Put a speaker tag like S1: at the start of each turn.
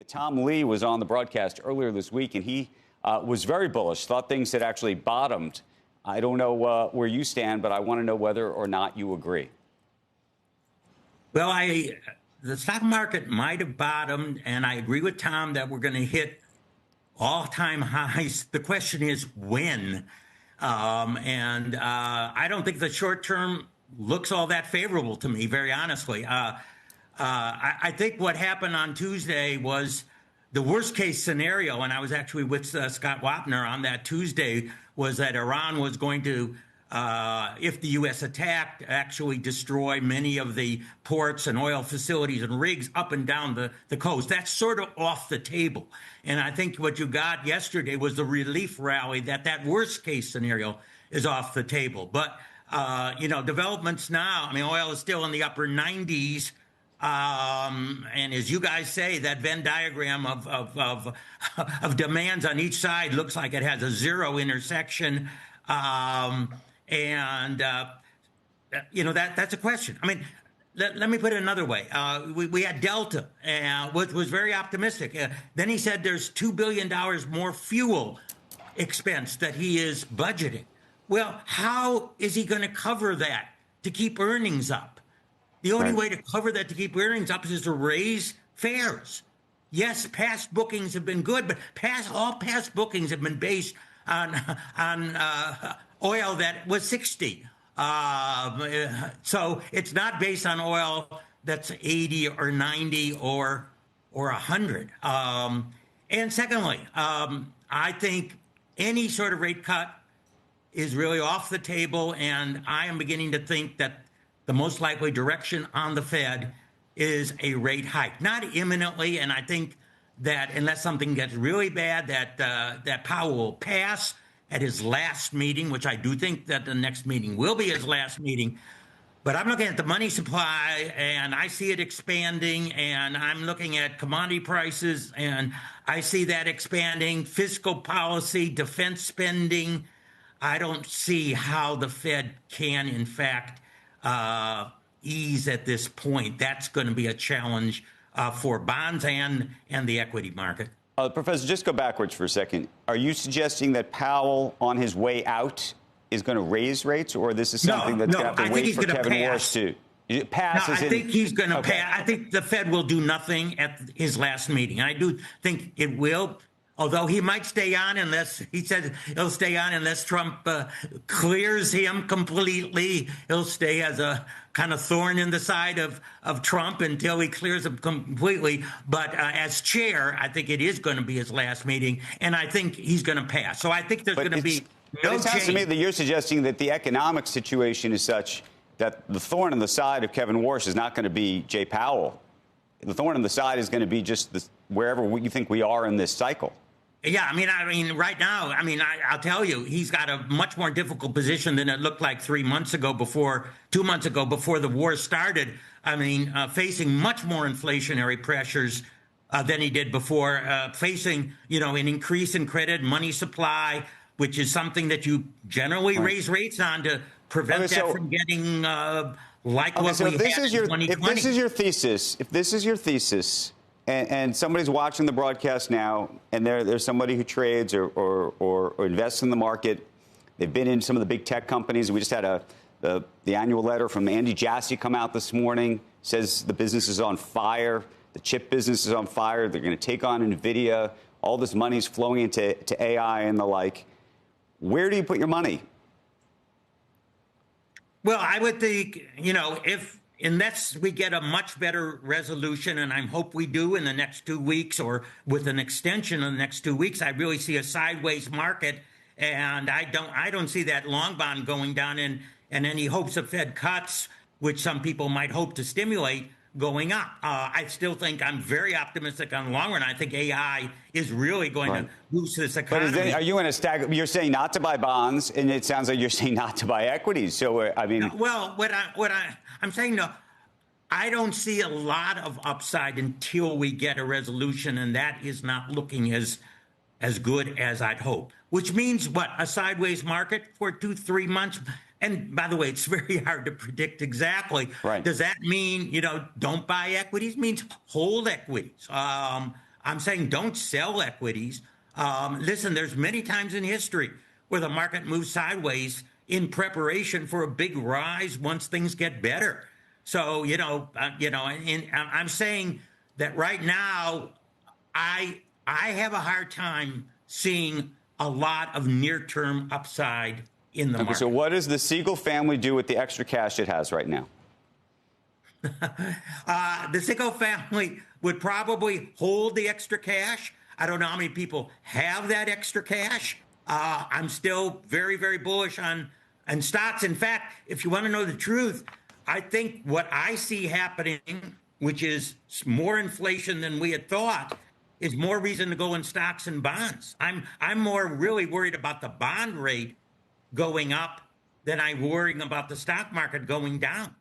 S1: Tom Lee was on the broadcast earlier this week, and he was very bullish, thought things had actually bottomed. I don't know where you stand, but I want to know whether or not you agree.
S2: Well, the stock market might have bottomed, and I agree with Tom that we're going to hit all-time highs. The question is when. I don't think the short term looks all that favorable to me, very honestly. I think what happened on Tuesday was the worst case scenario, and I was actually with Scott Wapner on that Tuesday, was that Iran was going to, if the U.S. attacked, actually destroy many of the ports and oil facilities and rigs up and down the coast. That's sort of off the table. And I think what you got yesterday was the relief rally that worst case scenario is off the table. But, developments now, I mean, oil is still in the upper 90s. And as you guys say, that Venn diagram of demands on each side looks like it has a zero intersection. That's a question. I mean, let me put it another way. We had Delta, which was very optimistic. Then he said there's $2 billion more fuel expense that he is budgeting. Well, how is he going to cover that to keep earnings up? The only way to cover that, to keep earnings up, is to raise fares. Yes, past bookings have been good, but all past bookings have been based on oil that was 60. So it's not based on oil that's 80 or 90 or 100. And secondly, I think any sort of rate cut is really off the table, and I am beginning to think that the most likely direction on the Fed is a rate hike. Not imminently, and I think that unless something gets really bad, that Powell will pass at his last meeting, which I do think that the next meeting will be his last meeting. But I'm looking at the money supply, and I see it expanding, and I'm looking at commodity prices, and I see that expanding. Fiscal policy, defense spending. I don't see how the Fed can, in fact, ease at this point. That's going to be a challenge for bonds and the equity market.
S1: Professor, just go backwards for a second. Are you suggesting that Powell, on his way out, is going to raise rates, or this is something that's going to have to wait for Kevin Warsh to pass?
S2: No, I think he's going to pass. I think the Fed will do nothing at his last meeting. I do think it will. Although he might stay on unless, he said he'll stay on unless Trump clears him completely. He'll stay as a kind of thorn in the side of Trump until he clears him completely. But as chair, I think it is going to be his last meeting, and I think he's going to pass. So I think there's going to be no change. It sounds to me that you're suggesting that the economic situation is such that the thorn in the side of Kevin Warsh is not going to be Jay Powell. The thorn in the side is going to be just wherever you think we are in this cycle. Yeah, I mean, right now, I'll tell you, he's got a much more difficult position than it looked like 2 months ago before the war started. Facing much more inflationary pressures than he did before, facing, an increase in credit, money supply, which is something that you generally raise rates on to prevent that from getting what we had in 2020. If this is your thesis, and somebody's watching the broadcast now, and there's somebody who trades or invests in the market. They've been in some of the big tech companies. We just had the annual letter from Andy Jassy come out this morning. Says the business is on fire. The chip business is on fire. They're going to take on NVIDIA. All this money is flowing into AI and the like. Where do you put your money? Well, I would think, unless we get a much better resolution, and I hope we do in the next 2 weeks, or with an extension in the next 2 weeks, I really see a sideways market, and I don't see that long bond going down, and any hopes of Fed cuts, which some people might hope to stimulate, going up. I still think I'm very optimistic on the long run. I think AI is really going to boost this economy. But are you in a stagger? You're saying not to buy bonds, and it sounds like you're saying not to buy equities. So well, I'm saying, no, I don't see a lot of upside until we get a resolution, and that is not looking as good as I'd hope. Which means what? A sideways market for 2-3 months. And by the way, it's very hard to predict exactly. Right. Does that mean, don't buy equities? It means hold equities. I'm saying don't sell equities. Listen, there's many times in history where the market moves sideways in preparation for a big rise once things get better. So, I'm saying that right now, I have a hard time seeing a lot of near-term upside in the market.
S1: So what does the Siegel family do with the extra cash it has right now?
S2: The Siegel family would probably hold the extra cash. I don't know how many people have that extra cash. I'm still very, very bullish on stocks. In fact, if you want to know the truth, I think what I see happening, which is more inflation than we had thought, is more reason to go in stocks and bonds. I'm more really worried about the bond rate going up than I'm worrying about the stock market going down.